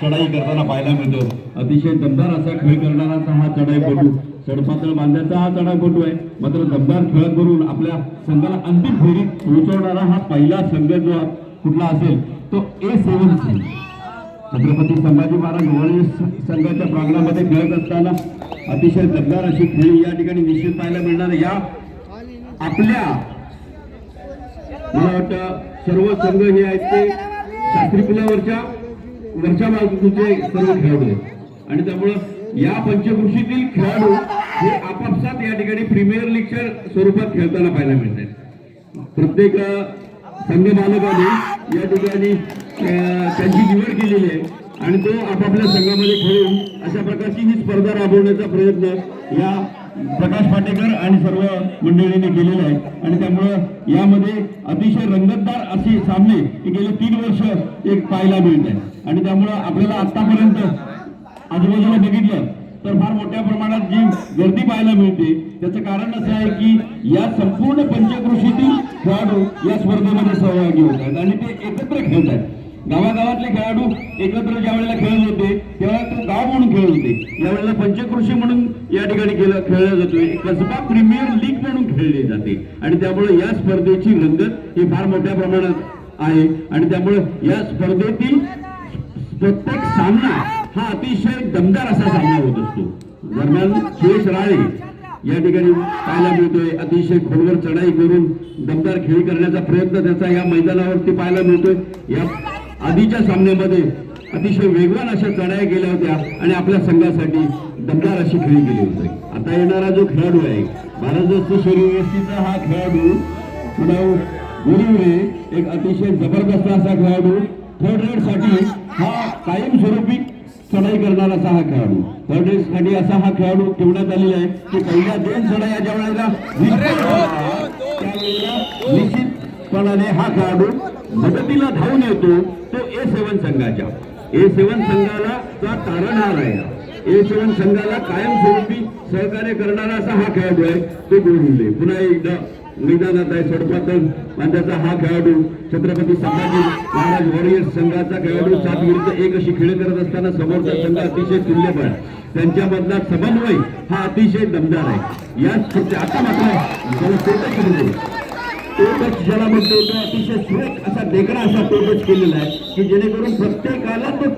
चढाई करताना पाहायला मिळतो। अतिशय दमदार असा खेळ करणारा हा चढाईपटू, सडपातळ बांध्याचा हा चढाईपटू आहे। मात्र दमदार खेळ करून आपल्या संघाला अंतिम फेरीत पोहोचवणारा हा पहिला संघ जो कुठला असेल तो A7 छत्रपती संभाजी महाराज वॉरियर्स संघाच्या प्रांगणामध्ये खेळत असताना अतिशय दमदार अशी खेळी या ठिकाणी निश्चित पाहायला मिळणार। या आपल्या मला वाटतं सर्व संघ हे आहेत ते शास्त्री पुलावरच्या वरच्या बाजूचे सर्व खेळाडू आहेत आणि त्यामुळे या पंचकृषीतील खेळाडू हे आपापसात या ठिकाणी प्रीमियर लीगच्या स्वरूपात खेळताना पाहायला मिळतात। प्रत्येक संघ मालकाने या ठिकाणी त्यांची निवड केलेली आहे आणि तो आपापल्या संघामध्ये खेळून अशा प्रकारची ही स्पर्धा राबवण्याचा प्रयत्न या प्रकाश पाटेकर आणि सर्व मंडळींनी केलेला आहे आणि त्यामुळे यामध्ये अतिशय रंगतदार असे सामने गेले 3 वर्ष एक पाहायला मिळत आहे आणि त्यामुळे आपल्याला आतापर्यंत आजूबाजूला बघितलं तर फार मोठ्या प्रमाणात जी गर्दी पाहायला मिळते त्याचं कारण असं आहे की या संपूर्ण पंचकृषीतील खेळाडू या स्पर्धेमध्ये सहभागी होत आहेत आणि ते एकत्र खेळत आहेत। गावागावातले खेळाडू एकत्र ज्या वेळेला खेळत होते तेव्हा तो गाव म्हणून खेळत होते, यावेळेला पंचकृषी म्हणून या ठिकाणी खेळला जातोय, कसबा प्रीमियर लीग म्हणून खेळली जाते आणि त्यामुळे या स्पर्धेची रंगत ही फार मोठ्या प्रमाणात आहे आणि त्यामुळे या स्पर्धेतील प्रत्येक सामना हा अतिशय दमदार असा सामना होत असतो। दरम्यान सुरेश राळे या ठिकाणी पाहायला मिळतोय, अतिशय खोलवर चढाई करून दमदार खेळी करण्याचा प्रयत्न त्याचा या मैदानावरती पाहायला मिळतोय। या आधीच्या सामन्यामध्ये अतिशय वेगवान अशा चढाई केल्या होत्या आणि आपल्या संघासाठी दमदार अशी खेळी केली होती। आता येणारा जो खेळाडू आहे भारत शरीरयष्टीचा हा खेळाडू पुन्हा गुरुवे एक अतिशय जबरदस्त असा खेळाडू थर्ड रेड साठी हा कायमस्वरूपी चढाई करणारा असा हा खेळाडू, थर्ड रेड साठी असा हा खेळाडू ठेवण्यात आलेला आहे की पहिल्या 2 चढाया ज्या वेळेला त्यावेळेला निश्चितपणाने हा खेळाडू मदतीला धावून येतो तो A7 संघाच्या A7 संघाला चा तारणहार आहे। A7 संघाला कायमस्वरूपी सहकार्य करणारा असा हा खेळाडू आहे तो गोविंदे। पुन्हा एकदा मैदानात आहे सडपातळ बांध्याचा हा खेळाडू, छत्रपती संभाजी महाराज वॉरियर्स संघाचा खेळाडू 7 विरुद्ध 1 अशी खेळ करत असताना समोरचा संघ अतिशय तुल्यबळ, त्यांच्यामधला समन्वय हा अतिशय दमदार आहे। या आता मात्र टोटच ज्याला म्हणतो तो अतिशय सुरेख असा देखणा असा टोटच केलेला आहे की जेणेकरून प्रत्येकाला तो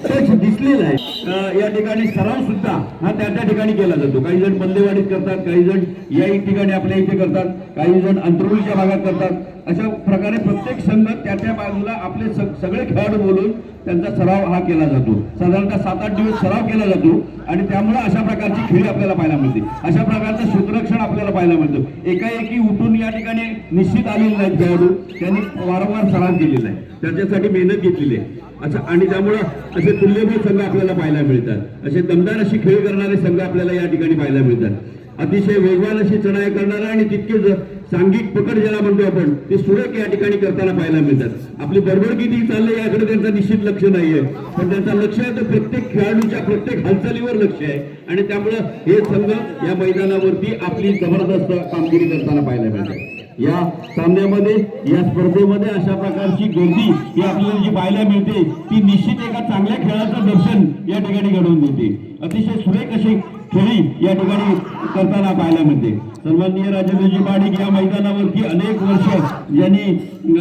टच दिसलेला आहे। या ठिकाणी सराव सुद्धा हा त्या ठिकाणी केला जातो। काही जण बल्लेवाडीत करतात, काही जण या ठिकाणी आपल्या इथे करतात, काही जण अंतरुळीच्या भागात करतात। अशा प्रकारे प्रत्येक संघ त्या बाजूला आपले सगळे खेळाडू बोलून त्यांचा सराव हा केला जातो। साधारणतः 7-8 दिवस सराव केला जातो आणि त्यामुळे अशा प्रकारची खेळी आपल्याला पाहायला मिळते, अशा प्रकारचं सूत्ररक्षण आपल्याला पाहायला मिळतं। एकाएकी उठून या ठिकाणी निश्चित आलेले नाहीत खेळाडू, त्यांनी वारंवार सराव केलेला आहे, त्याच्यासाठी मेहनत घेतलेली आहे अच्छा आणि त्यामुळे असे तुल्यबळ संघ आपल्याला पाहायला मिळतात, असे दमदार अशी खेळ करणारे संघ आपल्याला या ठिकाणी पाहायला मिळतात। अतिशय वेगवान अशी चढाई करणारा आणि तितकेच सांघिक पकड ज्याला म्हणतो आपण ते सुरेख या ठिकाणी करताना पाहायला मिळतात। आपली बरोबर किती चालले याकडे त्यांचं निश्चित लक्ष नाहीये, पण त्यांचं लक्ष आहे तर प्रत्येक खेळाडूच्या प्रत्येक हालचालीवर लक्ष आहे आणि त्यामुळे हे संघ या मैदानावरती आपली जबरदस्त कामगिरी करताना पाहायला मिळते। या सामन्यामध्ये या स्पर्धेमध्ये अशा प्रकारची गर्दी ही आपल्याला जी पाहायला मिळते ती निश्चित एका चांगल्या खेळाचं दर्शन या ठिकाणी घडवून देते। अतिशय सुरेख अशी खेळी या ठिकाणी करताना पाहायला मिळते। सन्माननीय राजेंद्रजी पाटील या मैदानावरती अनेक वर्ष ज्यांनी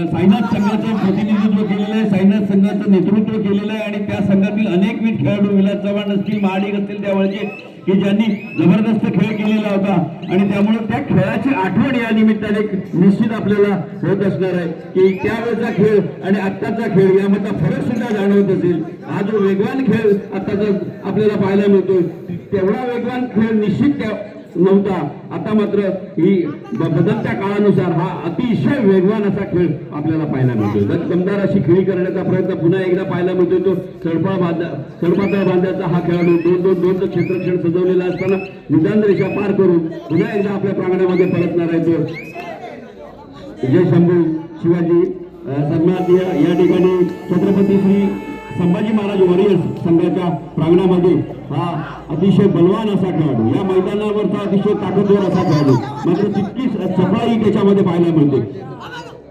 साईनाथ संघाचे प्रतिनिधित्व केलेलं आहे, साईनाथ संघाचं नेतृत्व केलेलं आहे आणि त्या संघातील अनेकविध खेळाडू विलास चव्हाण असतील, महाडिक असतील त्यावेळेचे की ज्यांनी जबरदस्त खेळ केलेला होता आणि त्यामुळे त्या खेळाची आठवण या निमित्ताने निश्चित आपल्याला होत असणार आहे की त्यावेळेचा खेळ आणि आत्ताचा खेळ यामधला फरक सुद्धा जाणवत असेल। हा जो वेगवान खेळ आत्ताचा आपल्याला पाहायला मिळतोय तेवढा वेगवान खेळ निश्चित नव्हता, आता मात्र ही बदलत्या काळानुसार हा अतिशय वेगवान असा खेळ आपल्याला पाहायला मिळतोय। दमदार अशी खेळी करण्याचा प्रयत्न पुन्हा एकदा पाहायला मिळतोय तो सडपातळ बांध्याचा हा खेळाडू 2-2 क्षेत्ररक्षण सजवलेला असताना निदान रेषा पार करून पुन्हा एकदा आपल्या प्रांगणामध्ये परतणार आहे तो जय शंभू शिवाजी सन्माननीय या ठिकाणी छत्रपती श्री संभाजी महाराज वॉरियर्स संघाच्या प्रांगणामध्ये हा अतिशय बलवान असा खेळाडू, या मैदानावरचा अतिशय ताकदवर असा खेळाडू, मात्र तितकीच सफाई त्याच्यामध्ये पाहायला मिळते।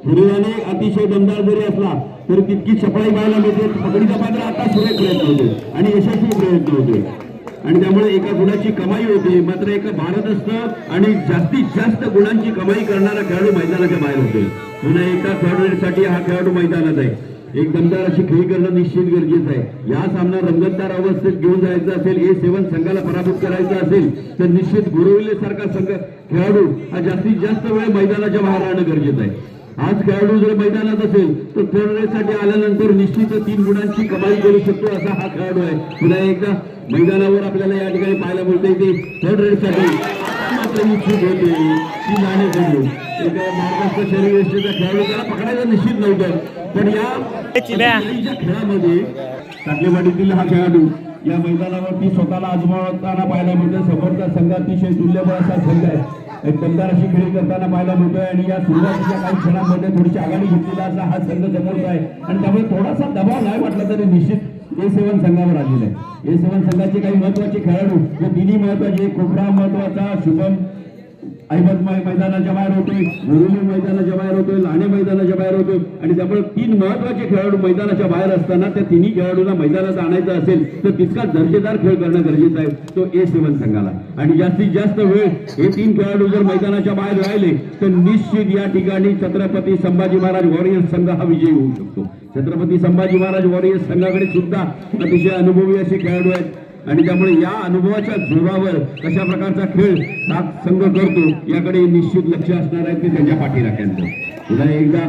शरीराने अतिशय दमदार जरी असला तर तितकी चपळाई पाहायला मिळते. पकडीचा पात्र आता सुरेख प्रयत्न होतो आणि यशस्वी प्रयत्न होतो आणि त्यामुळे एका गुणाची कमाई होते. मात्र एका भारदस्त आणि जास्तीत जास्त गुणांची कमाई करणारा खेळाडू मैदानाच्या बाहेर होते. पुन्हा एका थर्ड रेडसाठी हा खेळाडू मैदानात आहे. एक दमदार अशी खेळी करणं निश्चित गरजेचं आहे. या सामना रंगतदार अवस्थेत घेऊन जायचा असेल, A7 संघाला पराभूत करायचा असेल तर निश्चित गुरविले सारखा संघ खेळाडू हा जास्तीत जास्त वेळ मैदानाच्या बाहेर राहणं गरजेचं आहे. आज खेळाडू जर मैदानात असेल तर थर्ड रेडसाठी आल्यानंतर निश्चित 3 गुणांची कमाई करू शकतो असा हा खेळाडू आहे. पुन्हा एकदा मैदानावर आपल्याला या ठिकाणी पाहायला मिळते की थर्ड रेडसाठी मात्र निश्चित होते ती नाणे खेळू एक महाराष्ट्र शरीर यष्टीचा खेळाडू त्याला पकडायचं निश्चित नव्हतं. पण या खेळामध्ये टाकलेवाडीतील हा खेळाडू या मैदानावरती स्वतःला आजमावताना पाहायला मिळतो. समोरचा संघ अतिशय तुल्यबळ असा संघ आहे. एक दमदार अशी खेळी करताना पाहायला मिळतोय आणि या सुरुवातीच्या काही क्षणांमध्ये थोडीशी आघाडी घेतलेला असा हा संघ समोरचा आहे आणि त्यामुळे थोडासा दबाव नाही वाटला तरी निश्चित A7 संघावर आलेला आहे. A7 संघाचे काही महत्वाचे खेळाडू जे तिन्ही महत्वाचे, कोकरा महत्वाचा, शुभम अहमद मैदानाच्या बाहेर होतोय, गुरुली मैदानाच्या बाहेर होतोय, लाणे मैदानाच्या बाहेर होतोय आणि त्यामुळे 3 महत्वाचे खेळाडू मैदानाच्या बाहेर असताना त्या तिन्ही खेळाडूंना मैदानात आणायचं असेल तर तितका दर्जेदार खेळ करणं गरजेचं आहे तो A7 संघाला. आणि जास्तीत जास्त वेळ हे 3 खेळाडू जर मैदानाच्या बाहेर राहिले तर निश्चित या ठिकाणी छत्रपती संभाजी महाराज वॉरियर्स संघ हा विजयी होऊ शकतो. छत्रपती संभाजी महाराज वॉरियर्स संघाकडे सुद्धा अतिशय अनुभवी असे खेळाडू आहेत आणि त्यामुळे या अनुभवाच्या जोरावर कशा प्रकारचा खेळ हा संघ करतो याकडे निश्चित लक्ष असणार आहे ते त्यांच्या पाठीराख्यांचं. पुन्हा एकदा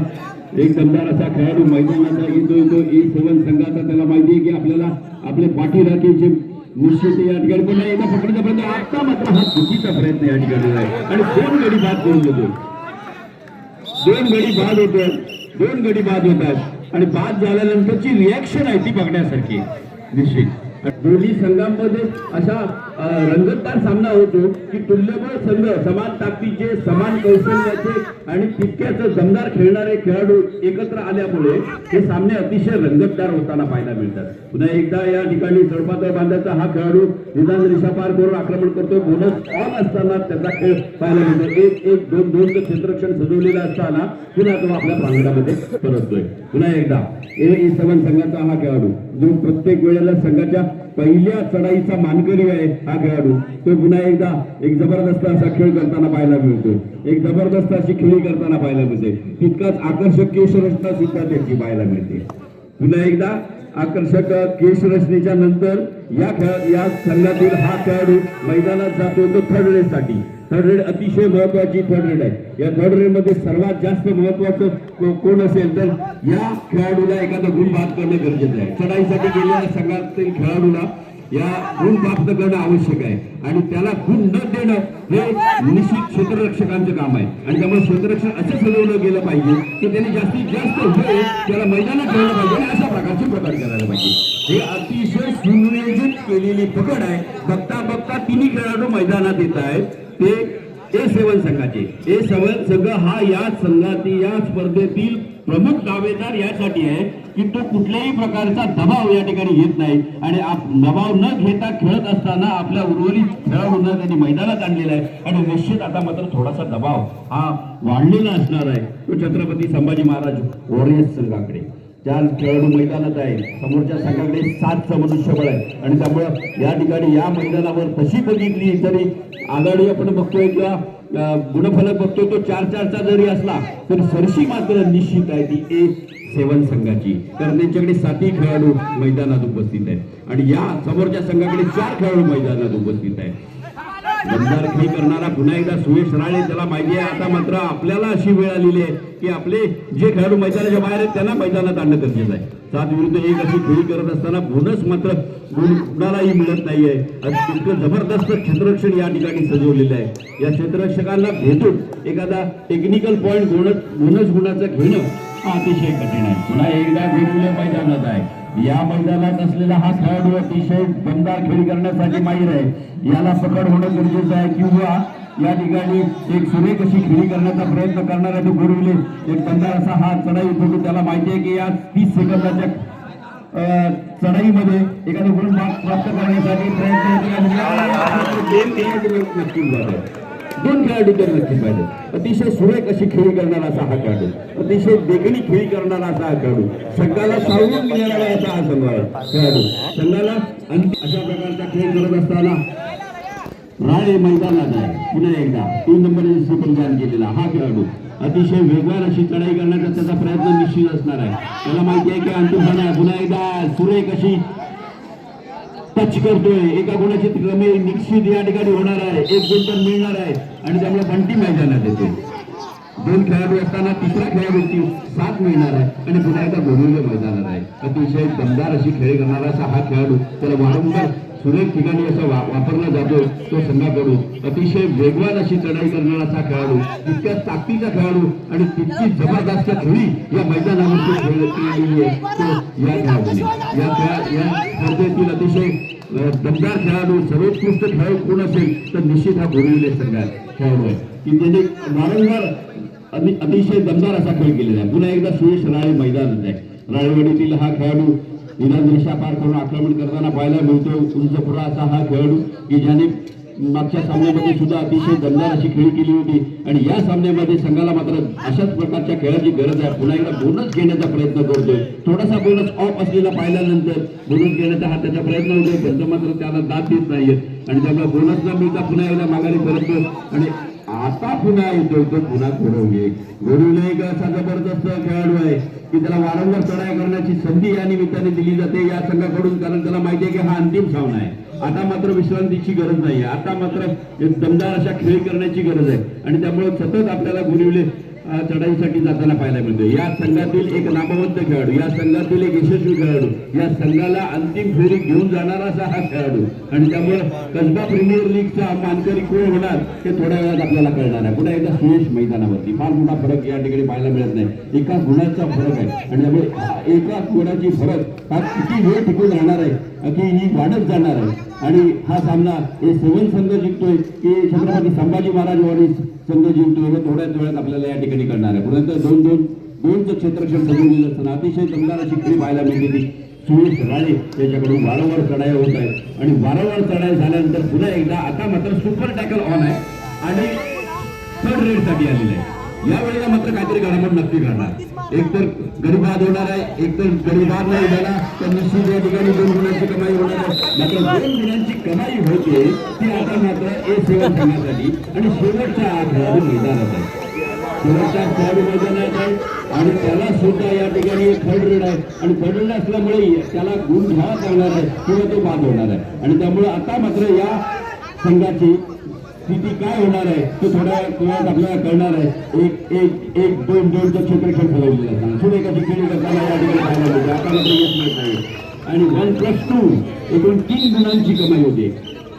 एक दमदार असा खेळाडू मैदानाचा येतो A7 संघाचा. त्याला माहिती आहे की आपल्याला आपले पाठीराखीचे निश्चित या ठिकाणी पुन्हा एकदा पकडीचा प्रयत्न. आता मात्र हा चुकीचा प्रयत्न या ठिकाणी आहे आणि 2 गडी बाद करून देतो. 2 गडी बाद होतो, 2 गडी बाद होतात आणि बाद झाल्यानंतरची रिॲक्शन आहे ती बघण्यासारखी निश्चित. दोन्ही संघांमध्ये अशा रंगतदार सामना होतो की तुल्यबळ संघ समान ताकदीचे, समान कौशल्याचे आणि तितक्याच दमदार खेळणारे खेळाडू एकत्र आल्यामुळे हे सामने अतिशय रंगतदार होताना पाहायला मिळतात. पुन्हा एकदा या ठिकाणी तळपातळ बांधायचा हा खेळाडू निदान रेषा पार करून आक्रमण करतो. बोनस ऑन असताना त्याचा खेळ पाहायला मिळतो. 1-1-2-2 क्षेत्ररक्षण सजवलेला असताना पुन्हा तो आपल्या प्रांगणामध्ये परततोय. पुन्हा एकदा A7 संघाचा हा खेळाडू जो प्रत्येक वेळेला संघाच्या पहिल्या चढाईचा मानकरी आहे हा खेळाडू तो पुन्हा एकदा एक जबरदस्त असा खेळ करताना पाहायला मिळतो. एक जबरदस्त अशी खेळी करताना पाहायला मिळते. तितकाच आकर्षक केशरचना सुद्धा त्याची पाहायला मिळते. पुन्हा एकदा आकर्षक केशरचनेच्या नंतर या संघातील हा खेळाडू मैदानात जातो तो थर्ड रेडसाठी. थर्ड रेड अतिशय महत्वाची थर्ड रेड आहे. या थर्ड रेड मध्ये सर्वात जास्त महत्वाचं कोण असेल तर या खेळाडूला एखादा गुण बाद करणं गरजेचं आहे. चढाईसाठी गेलेल्या संघातील खेळाडूला या गुण प्राप्त करणं आवश्यक आहे आणि त्याला गुण न देणं हे निश्चित क्षेत्ररक्षकांचं काम आहे. आणि त्यामुळे क्षेत्ररक्षण असं सजवलं गेलं पाहिजे की त्यांनी जास्तीत जास्त वेळ त्याला मैदानात ठेवलं पाहिजे आणि अशा प्रकारचे प्रकार करायला पाहिजे. हे अतिशय सुनियोजित केलेली पकड आहे. बघता बघता तिन्ही खेळाडू मैदानात येत आहेत. ते A7 संघाचे. A7 संघ हा या संघातील या स्पर्धेतील प्रमुख दावेदार यासाठी आहे की तो कुठल्याही प्रकारचा दबाव या ठिकाणी घेत नाही आणि दबाव न घेता खेळत असताना आपल्या उर्वरित खेळाडूंना त्यांनी मैदानात आणलेला आहे आणि निश्चित आता मात्र थोडासा दबाव हा वाढलेला असणार आहे तो छत्रपती संभाजी महाराज वॉरियर्स संघाकडे. 4 खेळाडू मैदानात आहे. समोरच्या संघाकडे 7 मनुष्यबळ आहे आणि त्यामुळे या ठिकाणी या मैदानावर तशी बघितली तरी आघाडी आपण बघतोय किंवा गुणफलक बघतोय तो 4-4चा जरी असला तरी सरशी मात्र निश्चित आहे ती A7 संघाची. कारण त्यांच्याकडे 7 खेळाडू मैदानात उपस्थित आहेत आणि या समोरच्या संघाकडे 4 खेळाडू मैदानात उपस्थित आहेत. दमदार खेळी करणारा पुन्हा एकदा सुयश राळे. त्याला माहिती आहे आता मात्र आपल्याला अशी वेळ आलेली आहे की आपले जे खेळाडू मैदानाच्या बाहेर आहेत त्यांना मैदानात आणणं गरजेचं आहे. 7 विरुद्ध 1 अशी खेळी करत असताना बोनस मात्र कुणालाही मिळत नाहीये. इतकं जबरदस्त क्षेत्ररक्षण या ठिकाणी सजवलेलं आहे. या क्षेत्ररक्षकांना भेटून एखादा टेक्निकल पॉईंट बोनस गुणाचं घेणं अतिशय कठीण आहे. पुन्हा एकदा वेगवेगळ्या मैदानात आहे. या मैदानात असलेला हा खेळाडू अतिशय दमदार खेळी करण्यासाठी माहीर आहे. याला पकड होणं गरजेचं आहे किंवा या ठिकाणी एक सुरेख अशी खेळी करण्याचा प्रयत्न करणार आहे तो गुरुविले. एक दमदार असा हा चढाई उठवतो. त्याला माहिती आहे की या 30 सेकंदाच्या चढाईमध्ये एखादा गुण प्राप्त करण्यासाठी प्रयत्न नक्कीच दोन खेळाडू तर नक्की पाहिजे. अतिशय सुरेख अशी खेळी करणारा असा हा खेळाडू, अतिशय देखणी खेळी करणारा असा हा खेळाडू, संघाला सावरून घेणारा असा हा संघ आहे खेळाडू. संघाला अशा प्रकारचा खेळ करत असताना राळे मैदानात आहे. पुन्हा एकदा 3 नंबरने परिधान केलेला हा खेळाडू अतिशय वेगवान अशी चढाई करण्याचा त्याचा प्रयत्न निश्चित असणार आहे. त्याला माहिती आहे की अंतिम आहे. पुन्हा एकदा सुरेख अशी टच करतोय. एका गुणाची क्रमे निश्चित या ठिकाणी होणार आहे. 1 गुण तर मिळणार आहे आणि त्यामुळे बंटी मैदानात येते. 2 खेळाडू असताना तिसरा खेळाडूची साथ मिळणार आहे आणि पुन्हा एकदा गोविंद मैदानात आहे. अतिशय दमदार अशी खेळी करणारा असा हा खेळाडू त्याला वारंवार सुरेख ठिकाणी असा वापरला जातो तो संघाकडून. अतिशय वेगवान अशी चढाई करणारा असा खेळाडू, तितक्या ताकदीचा खेळाडू आणि तितकी जबरदस्त खेळी या मैदानावरती खेळलेली आहे तो या खेळाडूने. या स्पर्धेतील अतिशय दमदार खेळाडू, सर्वोत्कृष्ट खेळाडू कोण असेल तर निश्चित हा गोविंद संघ खेळाडू आहे की त्याने वारंवार अतिशय दमदार असा खेळ केलेला आहे. पुन्हा एकदा सुरेश राळे मैदानात आहे. राळेवाडीतील हा खेळाडू निदान रेषा पार करून आक्रमण करताना पाहायला मिळतो. उंचपुरा असा हा खेळाडू की ज्याने मागच्या सामन्यामध्ये सुद्धा अतिशय दमदार अशी खेळी केली होती आणि या सामन्यामध्ये संघाला मात्र अशाच प्रकारच्या खेळाची गरज आहे. पुन्हा एकदा बोनस घेण्याचा प्रयत्न करतोय. थोडासा बोनस ऑफ असलेला पाहिल्यानंतर बोनस घेण्याचा हा त्याचा प्रयत्न होतोय, पण मात्र त्याला दाद देत नाहीयेत आणि त्यामुळे बोनस न मिळता पुन्हा एकदा माघारी परततो आणि आता पुन्हा येतोय तो पुन्हा घडवले. घडवले एक असा जबरदस्त खेळाडू आहे की त्याला वारंवार चढाई करण्याची संधी या निमित्ताने दिली जाते या संघाकडून, कारण त्याला माहिती आहे की हा अंतिम सामना आहे. आता मात्र विश्रांतीची गरज नाही, आता मात्र दमदार अशा खेळी करण्याची गरज आहे आणि त्यामुळे सतत आपल्याला गुणविले चढाईसाठी जाताना पाहायला मिळतो. या संघातील एक नामवंत खेळाडू, या संघातील एक यशस्वी खेळाडू, या संघाला अंतिम फेरी घेऊन जाणारा असा हा खेळाडू आणि त्यामुळे कसबा प्रीमियर लीगचा मानकरी कोण होणार ते थोड्या वेळात आपल्याला कळणार आहे. पुन्हा एकदा सुरेश मैदानावरती फार मोठा फरक या ठिकाणी पाहायला मिळत नाही. एका गुणाचा फरक आहे आणि त्यामुळे एका गुणाची फरक हा किती वेळ टिकून राहणार आहे की ही वाढत जाणार आहे आणि हा सामना हे 7 संघ जिंकतोय की छत्रपती संभाजी महाराज वाडी संघ जिंकतोय हे थोड्याच वेळात आपल्याला या ठिकाणी करणार आहे. पुन्हा 2-2 क्षेत्रक्षण सजवलेलं असताना अतिशय दमदार अशी खेळी पाहायला मिळते ती सुरेश राळे त्याच्याकडून वारंवार चढाई होत आहे आणि वारंवार चढाई झाल्यानंतर पुन्हा एकदा आता मात्र सुपर टॅकल ऑन आहे आणि 3rd रेडसाठी आलेलं आहे. यावेळेला मात्र काहीतरी घडामोड नक्की करणार. एक तर गरीबाद होणार आहे, एक तर गरीबाद नाही झाला तर निश्चित या ठिकाणी 2 गुणांची कमाई होणार आहे. मात्र 2 गुणांची कमाई होते ती आता मात्र A7 संघासाठी आणि शेवटचा खेळाडू मैदानात आहे. शेवटचा खेळाडू मैदानात आहे आणि त्याला सुद्धा या ठिकाणी 3rd रेड आहे आणि 3rd रेड असल्यामुळे त्याला गुण घ्यावा लागणार आहे किंवा तो बाद होणार आहे आणि त्यामुळे आता मात्र या संघाची स्थिती काय होणार आहे ते थोड्या वेळात आपल्याला कळणार आहे. 1-1-1-2-2चं क्षेत्रक्षण ठरवलेलं असताना सुरेखाची खेळी करताना या ठिकाणी पाहायला मिळते. आता मात्र येत नाही आणि 1+2 एकूण 3 गुणांची कमाई होते.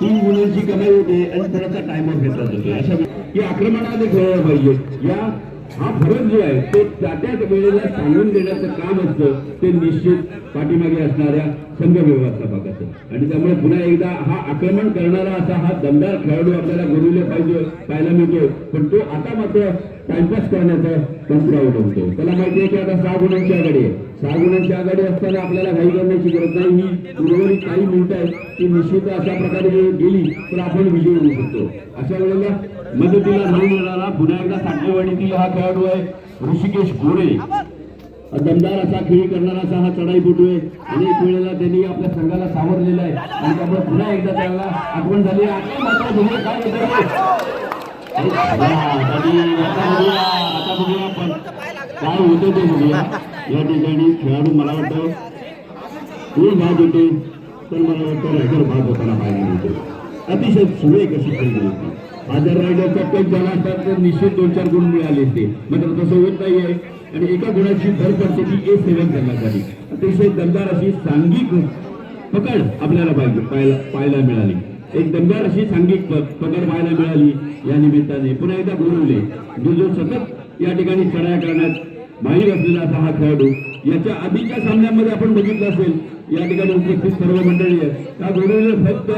3 गुणांची कमाई होते आणि थोडासा टाइमआउट घेतला जातो. अशा की आक्रमणामध्ये खेळायला पाहिजे. हा फरक जो आहे तो त्याच वेळेला सांगून देण्याचं काम असतं ते निश्चित पाठीमागे असणाऱ्या संघ व्यवस्थापकाचं आणि त्यामुळे पुन्हा एकदा हा आक्रमण करणारा असा हा दमदार खेळाडू आपल्याला गोविले पाहायला मिळतो. पण तो आता मात्र टाइमपास करण्याचा तंत्र अवलंबतो. त्याला माहिती आहे की आता 6 गुणांची आघाडी आहे. 6 गुणांची आघाडी असताना आपल्याला घाई करण्याची गरज नाही. ही उर्वरित काही मिनिटं आहेत ती निश्चित अशा प्रकारे गेली तर आपण विजयी होऊ शकतो. अशा वेळेला मदतीला धावून येणारा पुन्हा एकदा साठेवाडीतील हा खेळाडू आहे ऋषिकेश गोरे. दमदार असा खेळी करणारा असा हा चढाईपटू आहे. अनेक वेळेला त्यांनी आपल्या संघाला सावरलेला आहे आणि त्यामुळे पुन्हा एकदा त्याला आठवण झाली आहे. आता मात्र बघूया काय पण काय होतं ते बघूया. या ठिकाणी खेळाडू मला वाटतं कोण भाग होते तर मला वाटतं रायडर भाग होताना पाहायला मिळतो. अतिशय सुरेख अशी खेळली होती. जर रायडरचा टच झाला असता तर निश्चित 2-4 गुण मिळाले असते. मात्र तसं होत नाही आहे आणि एका गुणाची भर पडते की A7 संघासाठी. अतिशय दमदार अशी सांघिक पकड आपल्याला पाहायला मिळाली. एक दमदार अशी सांघिक पकड पाहायला मिळाली या निमित्ताने. पुन्हा एकदा गोविले जो सतत या ठिकाणी चढाया करण्यात माहीर असलेला असा हा खेळाडू. याच्या आधीच्या सामन्यामध्ये आपण बघितलं असेल या ठिकाणी उपस्थित सर्व मंडळी आहे का गोविले फक्त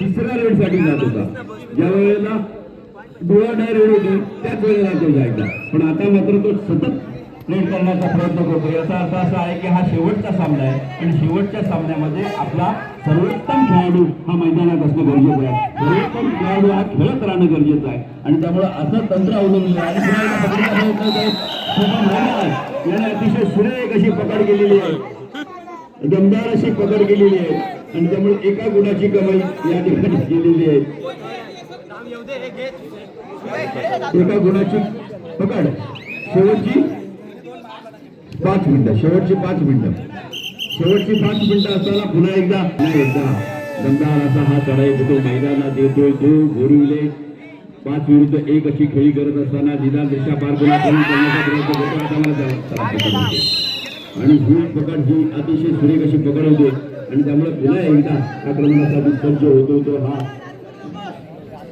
3ऱ्या रेडसाठी जात होता. ज्या वेळेला डोळा रेड होती त्याच वेळेला तो जायचा, पण आता मात्र तो सतत प्लेट करण्याचा प्रयत्न करतो. याचा अर्थ असा आहे की हा शेवटचा सामना आहे आणि शेवटच्या सामन्यामध्ये आपला सर्वोत्तम खेळाडू हा मैदानात असणं गरजेचं आहे. सर्वोत्तम खेळाडू हा खेळत राहणं गरजेचं आहे आणि त्यामुळे असं तंत्र अवलंबलं आहे. आणि पुन्हा एकदा पकडण्याचा प्रयत्न करत शुभम राणे याने अतिशय सुरेख अशी पकड केलेली आहे, दमदार अशी पकड केलेली आहे आणि त्यामुळे एका गुणाची कमाई या ठिकाणी केलेली आहे. एका गुणाची पकड. शेवटची 5 मिनिटं, शेवटची 5 मिनिटं असताना पुन्हा एकदा दमदार असा हा चढाई होतो, मैदानात येतोय तो बोरिवले 5 विरुद्ध 1 अशी खेळी करत असताना निदान दिशा पार करण्याचा प्रयत्न करतो आणि ही पकड ही अतिशय सुरेख अशी पकड होते आणि त्यामुळे पुन्हा एकदा आक्रमणासाठी सज्ज होतो तो हा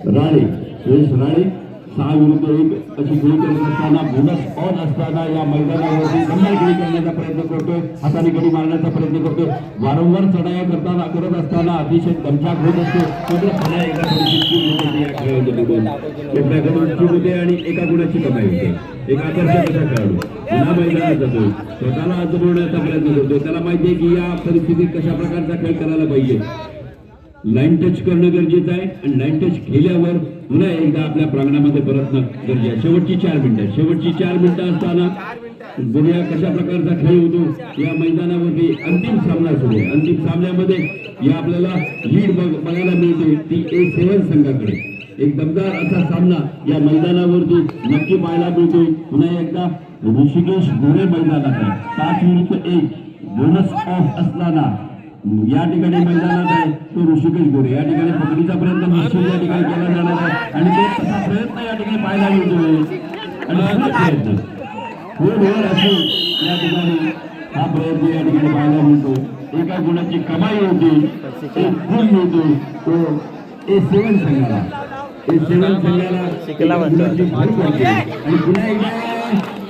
राणे, सुरेश राणे. 6 विरुद्ध 1 अशी खेळी करत असताना बोनस ऑन असताना या मैदानावरती दमदार खेळी करण्याचा प्रयत्न करतोय, हाताने गडी मारण्याचा प्रयत्न करतोय. वारंवार चढाया करत असताना अतिशय दमछाक होत असतो. पुन्हा एकदा या खेळाडूकडून होते आणि एका गुणाची कमाई होते. एक आकर्षक असा खेळाडू पुन्हा मैदानात जातोय, स्वतःला आजमवण्याचा प्रयत्न करतोय. त्याला माहिती आहे की या परिस्थितीत कशा प्रकारचा खेळ करायला पाहिजे. लाईन टच करणं गरजेचं आहे आणि लाईन टच केल्यावर पुन्हा एकदा आपल्या प्रांगणामध्ये परतणं गरजेचं आहे. शेवटची 4 मिनिटं असताना बघूया कशा प्रकारचा खेळ होतो या मैदानावरती. अंतिम सामना सुरू आहे. अंतिम सामन्यामध्ये या आपल्याला लीड बघायला मिळते ती A7 संघाकडे. एक दमदार असा सामना या मैदानावरती नक्की पाहायला मिळतोय. पुन्हा एकदा ऋषिकेश गोरे मैदानात आहे. 5 विरुद्ध 1 बोनस ऑफ असताना या ठिकाणी मैदानात आहे तो ऋषिकेश गोरे. या ठिकाणी पकडीचा प्रयत्न निश्चित या ठिकाणी केला जाणार आहे आणि तो तसा प्रयत्न या ठिकाणी पाहायला मिळतोय आणि प्रयत्न खोलवर असून या ठिकाणी हा प्रयत्न या ठिकाणी पाहायला मिळतो. एका गुणाची कमाई होती, एक गुण मिळतो तो A7 संघाला. A7 संघाला गुणाची भर पडते आणि पुन्हा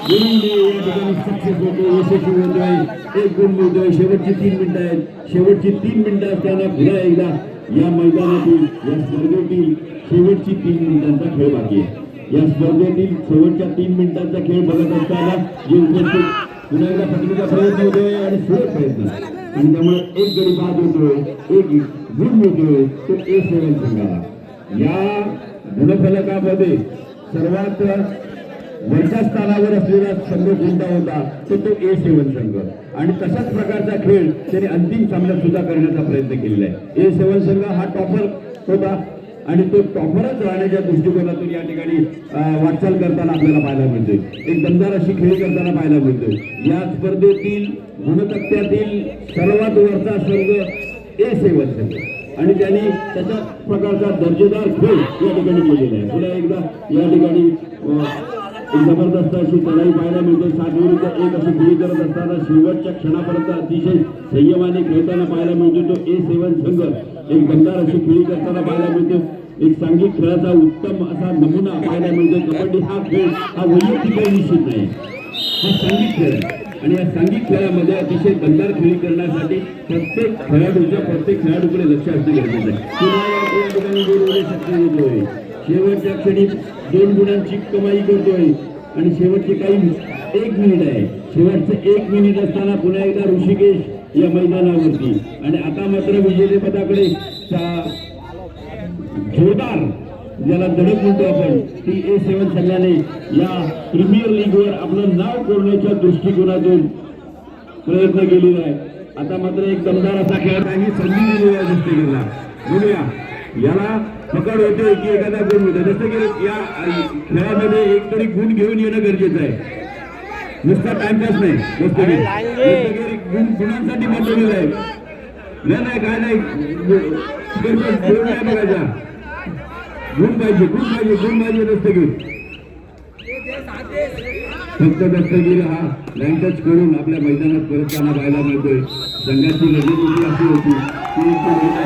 एकदा सक्सेस होतो, यशस्वी होतोय. 1 गुण मिळतोय. शेवटची 3 मिनिटं आहेत. शेवटची 3 मिनिटं असताना पुन्हा एकदा या मैदानातील या स्पर्धेतील शेवटची 3 मिनिटांचा खेळ बाकी आहे. या स्पर्धेतील शेवटच्या 3 मिनिटांचा खेळ बघत असताना जे उपस्थित पुन्हा एकदा पकडीचा प्रयत्न होतोय आणि सुरेख प्रयत्न आणि त्यामुळे 1 गडी बाद होतोय, 1 गुण मिळतोय तो A7 संघाला. या गुणफलकामध्ये सर्वात वरच्या स्थानावर असलेला संघ कोणता होता तो A7 संघ आणि तशाच प्रकारचा खेळ त्याने अंतिम सामन्यात सुद्धा करण्याचा प्रयत्न केलेला आहे. A7 संघ हा टॉपर होता आणि तो टॉपरच राहण्याच्या दृष्टिकोनातून या ठिकाणी वाटचाल करताना आपल्याला पाहायला मिळतोय. एक दमदार अशी खेळी करताना पाहायला मिळतोय. या स्पर्धेतील गुणतक्त्यातील सर्वात वरचा संघ A7 संघ आणि त्यांनी त्याच्या प्रकारचा दर्जेदार खेळ या ठिकाणी केलेला आहे. पुन्हा एकदा या ठिकाणी एक जबरदस्त अशी चढाई पाहायला मिळते. 7 विरुद्ध 1 अशी खेळी करत असताना शेवटच्या क्षणापर्यंत अतिशय संयमाने खेळताना पाहायला मिळतो तो A7 संघ. एक दमदार अशी खेळी करताना पाहायला मिळतो. एक सांघिक खेळाचा उत्तम असा नमुना पाहायला मिळतो. कबड्डी हा खेळ हा वैयक्तिक खेळ निश्चित नाही, हा सांघिक खेळ आहे आणि या सांघिक खेळामध्ये अतिशय दमदार खेळी करण्यासाठी प्रत्येक खेळाडूकडे लक्ष असणे गरजेचं आहे. पुन्हा या ठिकाणी बोरिवले सक्सेस होतोय. शेवटच्या क्षणी 2 गुणांची कमाई करतोय आणि शेवटचे काही 1 मिनिट आहे. शेवटचे 1 मिनिट असताना पुन्हा एकदा ऋषिकेश या मैदानावरती आणि आता मात्र विजेतेपदाकडे जोरदार ज्याला धडक म्हणतो आपण ती A7 संघाने या प्रीमियर लीगवर आपलं नाव कोरण्याच्या दृष्टिकोनातून प्रयत्न केलेला आहे. आता मात्र एक दमदार असा खेळाडू संधी दिलेली आहे दृष्टिकोनाला. बघूया याला पकड होते की एखादा गुण होते. जसं की या खेळामध्ये एक तरी गुण घेऊन येणं गरजेचं आहे. नुसता टाइमपास नाही, गुणांसाठी बनवलेलं आहे. नाही काय नाही बघायचा गुण पाहिजे दस्तगीर. फक्त दस्तगीर हा लाईन टच करून आपल्या मैदानात परतताना पाहायला मिळतोय. संघाची रणनीती अशी होती की